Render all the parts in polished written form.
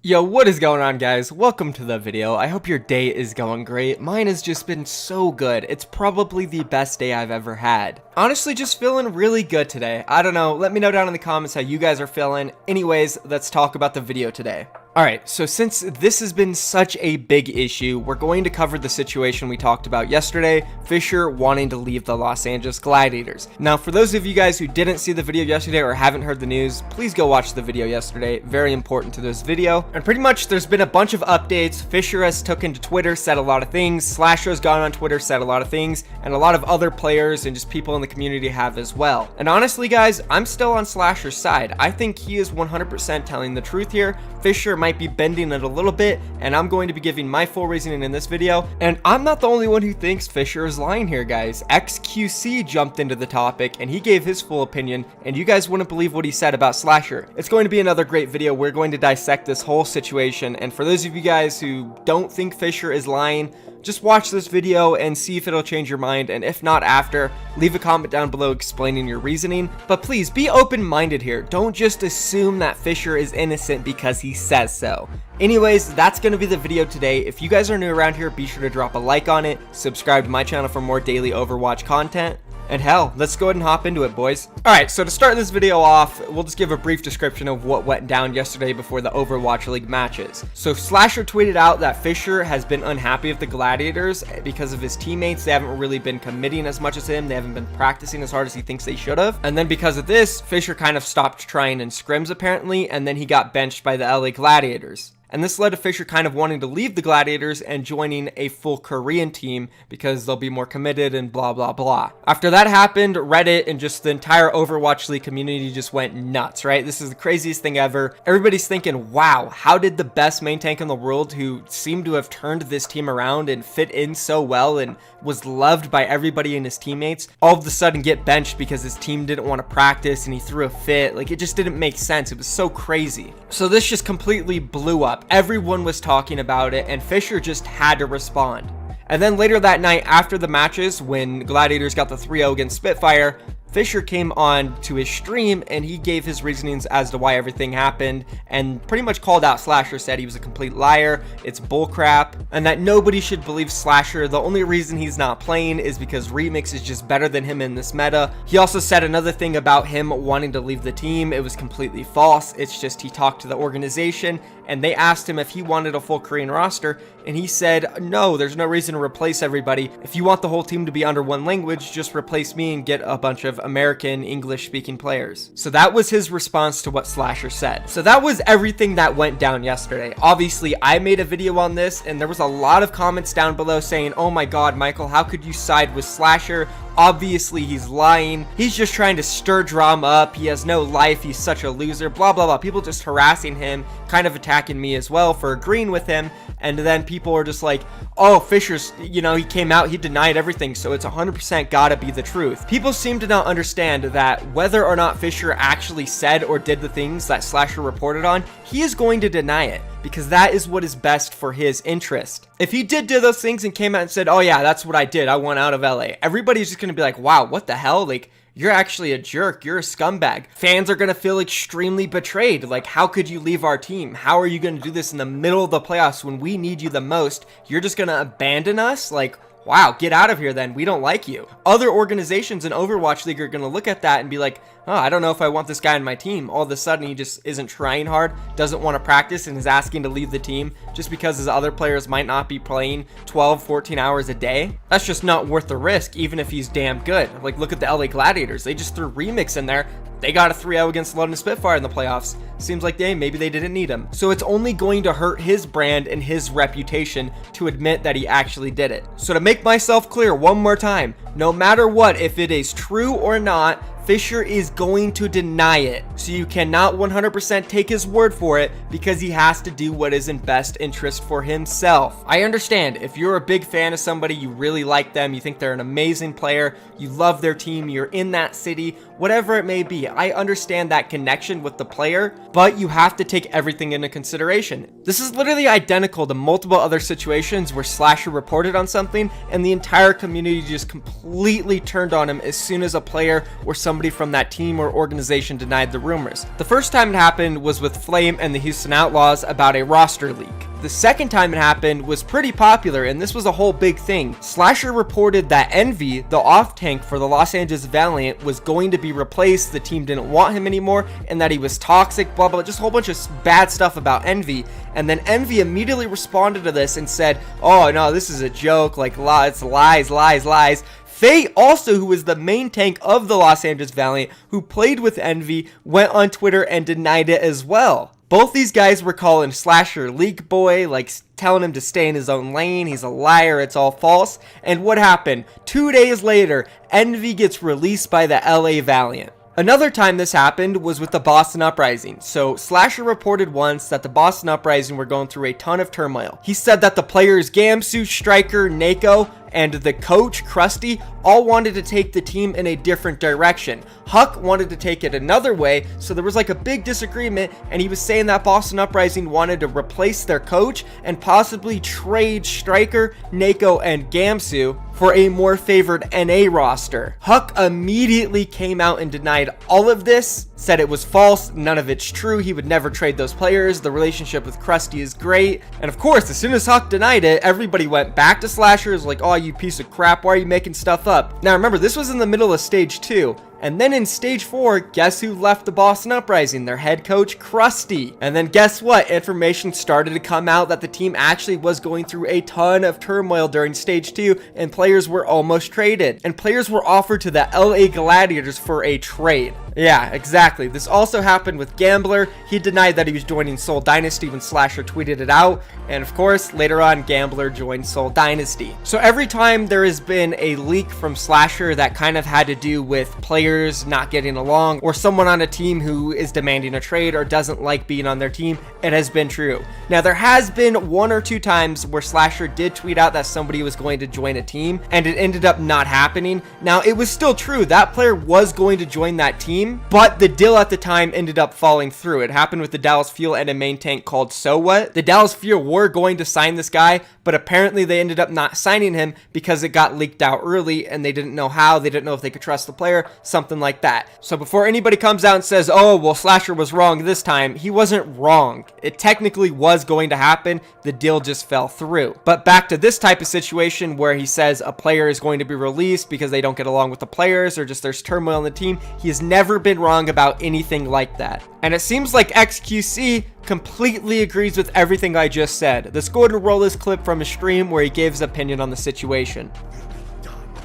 Yo, what is going on, guys? Welcome to the video. I hope your day is going great. Mine has just been so good. It's probably the best day I've ever had. Honestly, just feeling really good today. I don't know. Let me know down in the comments how you guys are feeling. Anyways, let's talk about the video today. Alright, so since this has been such a big issue, we're going to cover the situation we talked about yesterday, Fissure wanting to leave the Los Angeles Gladiators. Now, for those of you guys who didn't see the video yesterday or haven't heard the news, please go watch the video yesterday. Very important to this video. And pretty much there's been a bunch of updates. Fissure has taken to Twitter, said a lot of things. Slasher has gone on Twitter, said a lot of things. And a lot of other players and just people in the community have as well. And honestly, guys, I'm still on Slasher's side. I think he is 100% telling the truth here. Fissure might be bending it a little bit, and I'm going to be giving my full reasoning in this video. And I'm not the only one who thinks Fissure is lying here, guys. XQC jumped into the topic and he gave his full opinion, and you guys wouldn't believe what he said about Slasher. It's going to be another great video. We're going to dissect this whole situation, and for those of you guys who don't think Fissure is lying, just watch this video and see if it'll change your mind, and if not after, leave a comment down below explaining your reasoning. But please be open-minded here. Don't just assume that Fissure is innocent because he says so. Anyways, that's going to be the video today. If you guys are new around here, be sure to drop a like on it, subscribe to my channel for more daily Overwatch content. And hell, let's go ahead and hop into it, boys. Alright, so to start this video off, we'll just give a brief description of what went down yesterday before the Overwatch League matches. So Slasher tweeted out that Fissure has been unhappy with the Gladiators because of his teammates. They haven't really been committing as much as him. They haven't been practicing as hard as he thinks they should have. And then because of this, Fissure kind of stopped trying in scrims apparently, and then he got benched by the LA Gladiators. And this led to Fissure kind of wanting to leave the Gladiators and joining a full Korean team because they'll be more committed and blah, blah, blah. After that happened, Reddit and just the entire Overwatch League community just went nuts, right? This is the craziest thing ever. Everybody's thinking, wow, how did the best main tank in the world, who seemed to have turned this team around and fit in so well and was loved by everybody and his teammates, all of a sudden get benched because his team didn't want to practice and he threw a fit? Like, it just didn't make sense. It was so crazy. So this just completely blew up. Everyone was talking about it, and Fissure just had to respond. And then later that night, after the matches, when Gladiators got the 3-0 against Spitfire, Fissure came on to his stream and he gave his reasonings as to why everything happened, and pretty much called out Slasher, said he was a complete liar, it's bullcrap, and that nobody should believe Slasher. The only reason he's not playing is because Remix is just better than him in this meta. He also said another thing about him wanting to leave the team. It was completely false. It's just he talked to the organization and they asked him if he wanted a full Korean roster, and he said, no, there's no reason to replace everybody. If you want the whole team to be under one language, just replace me and get a bunch of American English speaking players. So that was his response to what Slasher said. So that was everything that went down yesterday. Obviously, I made a video on this and there was a lot of comments down below saying, oh my god, Michael, how could you side with Slasher? Obviously, he's lying. He's just trying to stir drama up. He has no life. He's such a loser. Blah, blah, blah. People just harassing him, kind of attacking me as well for agreeing with him. And then people are just like, oh, Fissure's, you know, he came out, he denied everything, so it's 100% gotta be the truth. People seem to not understand that whether or not Fissure actually said or did the things that Slasher reported on, he is going to deny it, because that is what is best for his interest. If he did do those things and came out and said, oh yeah, that's what I did, I went out of LA, everybody's just gonna be like, wow, what the hell? Like, you're actually a jerk. You're a scumbag. Fans are going to feel extremely betrayed. Like, how could you leave our team? How are you going to do this in the middle of the playoffs when we need you the most? You're just going to abandon us? Like, wow, get out of here then. We don't like you. Other organizations in Overwatch League are going to look at that and be like, oh, I don't know if I want this guy in my team. All of a sudden, he just isn't trying hard, doesn't want to practice, and is asking to leave the team just because his other players might not be playing 12, 14 hours a day. That's just not worth the risk, even if he's damn good. Like, look at the LA Gladiators. They just threw Remix in there. They got a 3-0 against London Spitfire in the playoffs. Seems like maybe they didn't need him. So it's only going to hurt his brand and his reputation to admit that he actually did it. So to make myself clear one more time, no matter what, if it is true or not, Fissure is going to deny it. So you cannot 100% take his word for it, because he has to do what is in best interest for himself. I understand if you're a big fan of somebody, you really like them, you think they're an amazing player, you love their team, you're in that city, whatever it may be. I understand that connection with the player, but you have to take everything into consideration. This is literally identical to multiple other situations where Slasher reported on something and the entire community just completely turned on him as soon as a player or somebody from that team or organization denied the rumors. The first time it happened was with Flame and the Houston Outlaws about a roster leak. The second time it happened was pretty popular, and this was a whole big thing. Slasher reported that Envy, the off-tank for the Los Angeles Valiant, was going to be replaced, the team didn't want him anymore, and that he was toxic, blah blah, just a whole bunch of bad stuff about Envy. And then Envy immediately responded to this and said, oh no, this is a joke, like it's lies. Faye, also, who was the main tank of the Los Angeles Valiant, who played with Envy, went on Twitter and denied it as well. Both these guys were calling Slasher leak boy, like telling him to stay in his own lane, he's a liar, it's all false. And what happened? 2 days later, Envy gets released by the LA Valiant. Another time this happened was with the Boston Uprising. So Slasher reported once that the Boston Uprising were going through a ton of turmoil. He said that the players Gamsu, Striker, Nako, and the coach, Krusty, all wanted to take the team in a different direction. Huck wanted to take it another way, so there was like a big disagreement, and he was saying that Boston Uprising wanted to replace their coach and possibly trade Striker, Nako, and Gamsu for a more favored NA roster. Huck immediately came out and denied all of this, said it was false, none of it's true, he would never trade those players, the relationship with Krusty is great. And of course, as soon as Huck denied it, everybody went back to Slashers like, oh, you piece of crap, why are you making stuff up? Now remember, this was in the middle of stage 2. And then in stage 4, guess who left the Boston Uprising? Their head coach, Krusty. And then guess what? Information started to come out that the team actually was going through a ton of turmoil during stage 2, and players were almost traded. And players were offered to the LA Gladiators for a trade. Yeah, exactly. This also happened with Gambler. He denied that he was joining Soul Dynasty when Slasher tweeted it out. And of course, later on, Gambler joined Soul Dynasty. So every time there has been a leak from Slasher that kind of had to do with players not getting along, or someone on a team who is demanding a trade or doesn't like being on their team, it has been true. Now, there has been 1 or 2 times where Slasher did tweet out that somebody was going to join a team, and it ended up not happening. Now, it was still true. That player was going to join that team, but the deal at the time ended up falling through. It happened with the Dallas Fuel and a main tank called So What. The Dallas Fuel were going to sign this guy, but apparently they ended up not signing him because it got leaked out early and they didn't know how, they didn't know if they could trust the player, something like that. So before anybody comes out and says, oh, well, Slasher was wrong this time, he wasn't wrong. It technically was going to happen, the deal just fell through. But back to this type of situation where he says a player is going to be released because they don't get along with the players or just there's turmoil in the team, he has never been wrong about anything like that. And it seems like XQC completely agrees with everything I just said. Let's go ahead and roll this clip from his stream where he gave his opinion on the situation.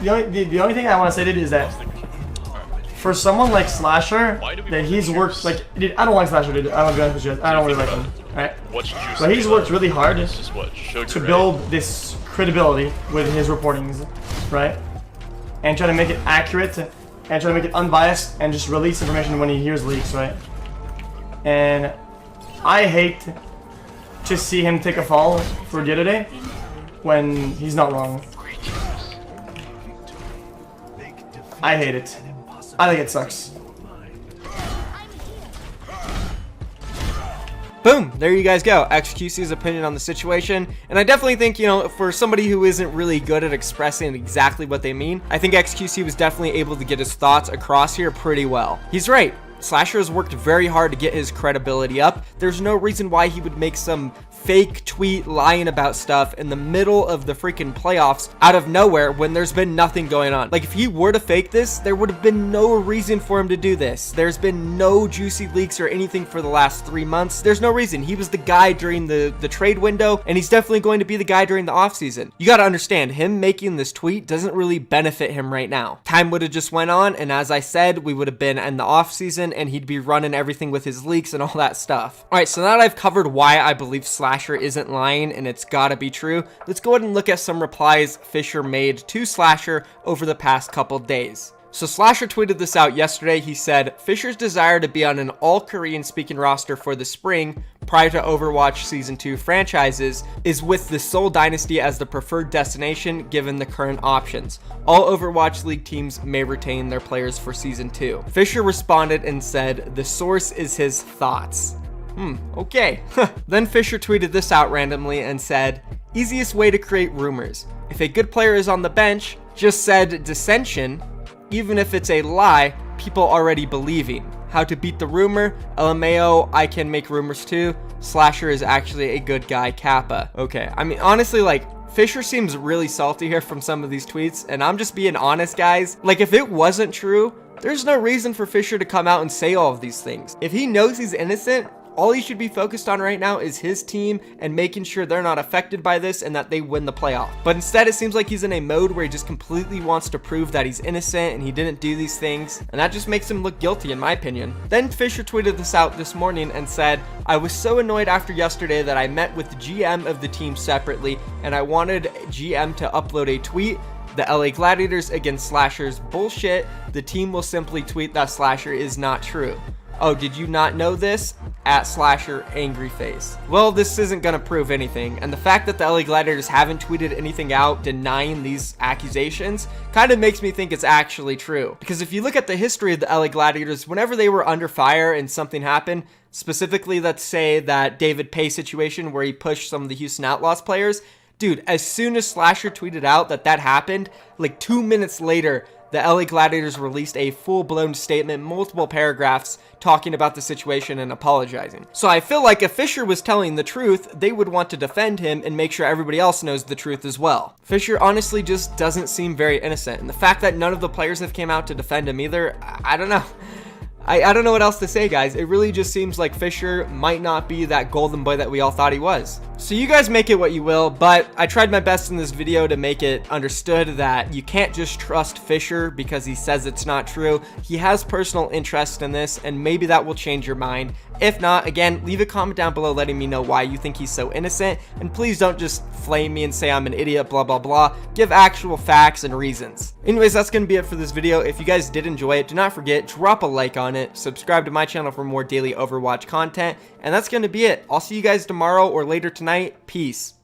The only thing I want to say to it is that for someone like Slasher, that he's worked, like, dude, I don't like Slasher, dude. I don't be honest with you. I don't really like him, right? But he's worked really hard to build this credibility with his reportings, right? And try to make it accurate, and try to make it unbiased, and just release information when he hears leaks, right? And I hate to see him take a fall for the other day when he's not wrong. I hate it. I think it sucks. Boom, there you guys go. XQC's opinion on the situation. And I definitely think, you know, for somebody who isn't really good at expressing exactly what they mean, I think XQC was definitely able to get his thoughts across here pretty well. He's right. Slasher has worked very hard to get his credibility up. There's no reason why he would make some fake tweet lying about stuff in the middle of the freaking playoffs out of nowhere when there's been nothing going on. Like, if he were to fake this, there would have been no reason for him to do this. There's been no juicy leaks or anything for the last 3 months. There's no reason. He was the guy during the trade window, and he's definitely going to be the guy during the offseason. You got to understand, him making this tweet doesn't really benefit him right now. Time would have just went on, and as I said, we would have been in the offseason, and he'd be running everything with his leaks and all that stuff. All right, so now that I've covered why I believe Slasher isn't lying and it's gotta be true, let's go ahead and look at some replies Fissure made to Slasher over the past couple days. So Slasher tweeted this out yesterday. He said, Fissure's desire to be on an all-Korean speaking roster for the spring prior to Overwatch Season 2 franchises is with the Seoul Dynasty as the preferred destination given the current options. All Overwatch League teams may retain their players for Season 2. Fissure responded and said, the source is his thoughts. Okay. Then Fissure tweeted this out randomly and said, easiest way to create rumors. If a good player is on the bench, just said dissension, even if it's a lie, people already believing. How to beat the rumor, LMAO, I can make rumors too. Slasher is actually a good guy, Kappa. Okay, I mean, honestly, like, Fissure seems really salty here from some of these tweets, and I'm just being honest, guys. Like, if it wasn't true, there's no reason for Fissure to come out and say all of these things. If he knows he's innocent, all he should be focused on right now is his team and making sure they're not affected by this and that they win the playoff. But instead, it seems like he's in a mode where he just completely wants to prove that he's innocent and he didn't do these things. And that just makes him look guilty, in my opinion. Then Fissure tweeted this out this morning and said, I was so annoyed after yesterday that I met with the GM of the team separately and I wanted GM to upload a tweet. The LA Gladiators against Slasher's bullshit. The team will simply tweet that Slasher is not true. Oh, did you not know this? At Slasher angry face. Well, this isn't gonna prove anything, and the fact that the LA Gladiators haven't tweeted anything out denying these accusations kind of makes me think it's actually true. Because if you look at the history of the LA Gladiators, whenever they were under fire and something happened, specifically let's say that David Pay situation where he pushed some of the Houston Outlaws players, dude, as soon as Slasher tweeted out that that happened, like 2 minutes later, the LA Gladiators released a full-blown statement, multiple paragraphs, talking about the situation and apologizing. So I feel like if Fissure was telling the truth, they would want to defend him and make sure everybody else knows the truth as well. Fissure honestly just doesn't seem very innocent, and the fact that none of the players have came out to defend him either, I don't know. I don't know what else to say, guys. It really just seems like Fissure might not be that golden boy that we all thought he was. So you guys make it what you will, but I tried my best in this video to make it understood that you can't just trust Fissure because he says it's not true. He has personal interest in this, and maybe that will change your mind. If not, again, leave a comment down below letting me know why you think he's so innocent, and please don't just flame me and say I'm an idiot, blah, blah, blah. Give actual facts and reasons. Anyways, that's going to be it for this video. If you guys did enjoy it, do not forget, drop a like on it, subscribe to my channel for more daily Overwatch content, and that's going to be it. I'll see you guys tomorrow or later tonight. Peace.